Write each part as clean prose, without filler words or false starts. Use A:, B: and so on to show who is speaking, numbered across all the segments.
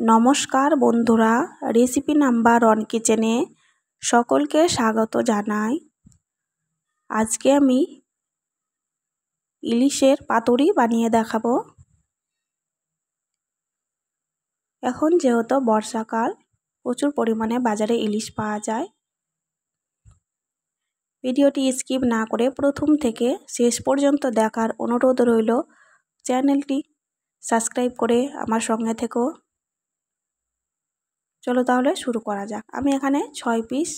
A: নমস্কার বন্ধুরা, recipe number 1 কিচেনে সকলকে স্বাগত জানাই। আজকে আমি ইলিশের পাতুরি বানিয়ে দেখাবো। এখন যেহেতু বর্ষাকাল, প্রচুর পরিমাণে বাজারে ইলিশ পাওয়া যায়। ভিডিওটি স্কিপ না করে প্রথম থেকে শেষ পর্যন্ত দেখার অনুরোধ রইল। চ্যানেলটি সাবস্ক্রাইব করে আমার সঙ্গে থেকো। চলো তাহলে শুরু করা যাক। আমি এখানে 6 পিস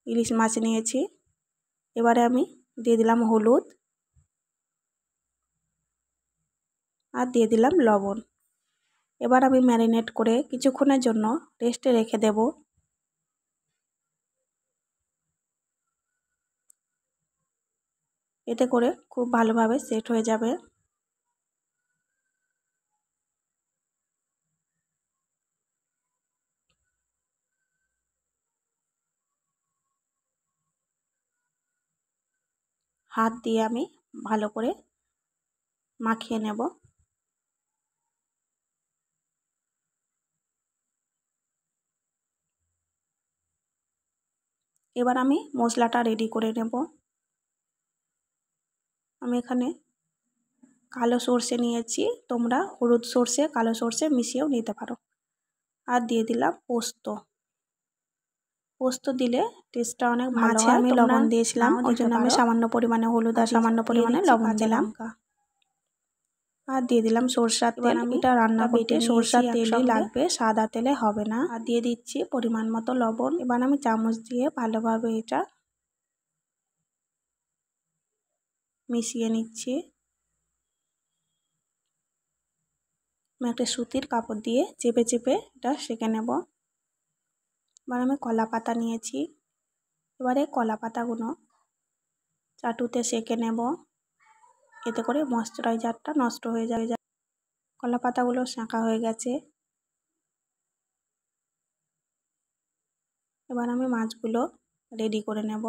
A: ইলিশ মাছ নিয়েছি। এবারে আমি দিয়ে দিলাম হলুদ আর দিয়ে দিলাম লবণ। এবার আমি ম্যারিনেট করে কিছুক্ষণের জন্য রেস্টে রেখে দেব। এতে করে খুব ভালোভাবে সেট হয়ে যাবে। হাত দিয়ে আমি ভালো করে মাখিয়ে নেব। এবার আমি মশলাটা রেডি করে নেব। আমি এখানে কালো সর্ষে নিয়েছি, তোমরা হলুদ সর্ষে কালো সর্ষে মিশিয়েও নিতে পারো। আর দিয়ে দিলাম পোস্ত। পোস্ত দিলে টেস্টটা অনেক ভালো হয়। আমি লবণ দিয়েছিলাম, ওই জন্য আমি সামান্য পরিমাণে হলুদ আর সামান্য পরিমাণে লবণ দিলাম। আর দিয়ে দিলাম সরষার তেল। আমি এটা রান্না করতে সরষার তেলই লাগবে, সাদা তেলে হবে না। আর দিয়ে দিচ্ছি পরিমাণ মতো লবণ। এবার আমি চামচ দিয়ে ভালোভাবে এটা মিশিয়ে নিচ্ছি। আমি একটা সুতির কাপড় দিয়ে চেপে চেপে এটা সেঁকে নেব। এবার আমি কলা পাতা নিয়েছি। এবারে কলা পাতাগুলো চাটুতে সেঁকে নেব, এতে করে ময়েশ্চারাইজারটা নষ্ট হয়ে যাবে। কলা পাতাগুলো সেঁকা হয়ে গেছে। এবার আমি মাছগুলো রেডি করে নেব।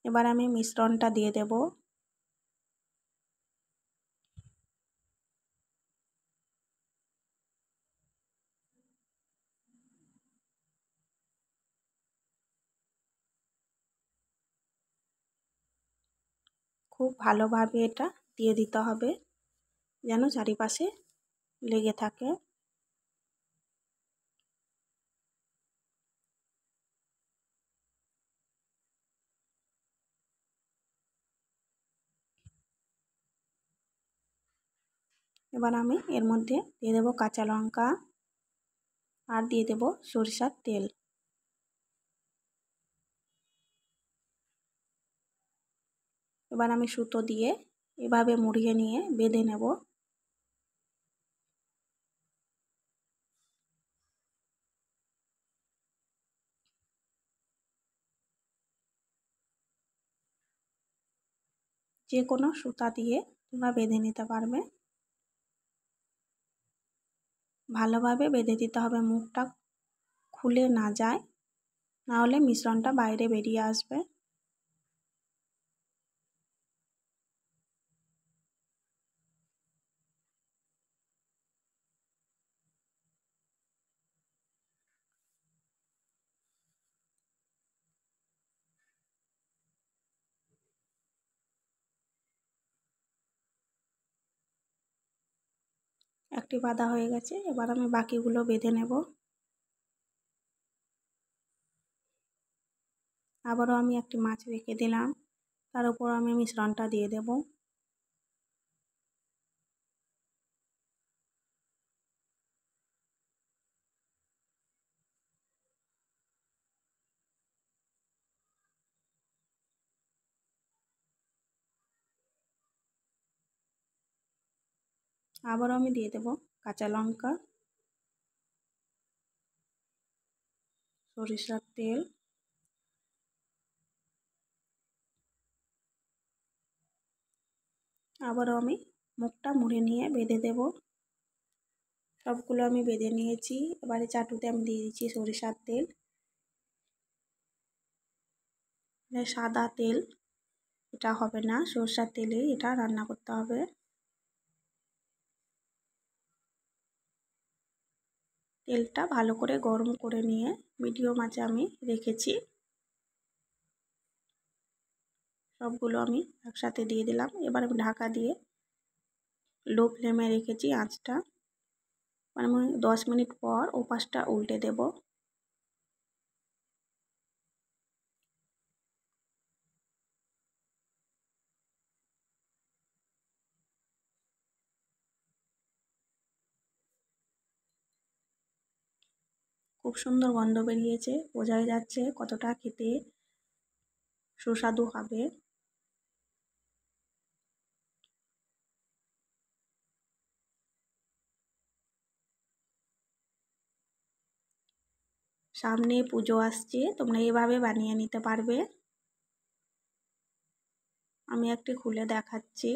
A: এবার আমি মিশ্রণটা দিয়ে দেব। খুব ভালোভাবে এটা দিয়ে দিতে হবে, যেন চারিপাশে লেগে থাকে। এবার আমি এর মধ্যে দিয়ে দেব কাঁচা লঙ্কা আর দিয়ে দেব সরিষার তেল। এবার আমি সুতো দিয়ে এভাবে মুড়িয়ে নিয়ে বেঁধে নেব। যে কোনো সুতা দিয়ে তোমরা বেঁধে নিতে পারবে। ভালোভাবে বেঁধে দিতে হবে, মুখটা খুলে না যায়, না হলে মিশ্রণটা বাইরে বেরিয়ে আসবে। একটি বাঁধা হয়ে গেছে। এবার আমি বাকিগুলো বেঁধে নেব। আবারও আমি একটি মাছ রেখে দিলাম, তার উপর আমি মিশ্রণটা দিয়ে দেব। আবারও আমি দিয়ে দেব কাঁচা লঙ্কা, সরিষার তেল, আবারও আমি মুখটা মুড়ে নিয়ে বেঁধে দেব। সবগুলো আমি বেঁধে নিয়েছি। এবারে চাটুতে আমি দিয়ে দিচ্ছি সরিষার তেল। সাদা তেল, এটা হবে না, সরষের তেলে এটা রান্না করতে হবে। তেলটা ভালো করে গরম করে নিয়ে মিডিয়াম আঁচে আমি রেখেছি। সবগুলো আমি একসাথে দিয়ে দিলাম। এবার আমি ঢাকা দিয়ে লো ফ্লেমে রেখেছি আঁচটা। মানে আমি 10 মিনিট পর ওপাশটা উল্টে দেব। খুব সুন্দর গন্ধ বেরিয়েছে, বোঝাই যাচ্ছে কতটা খেতে সুস্বাদু হবে। সামনে পুজো আসছে, তোমরা এভাবে বানিয়ে নিতে পারবে। আমি একটি খুলে দেখাচ্ছি।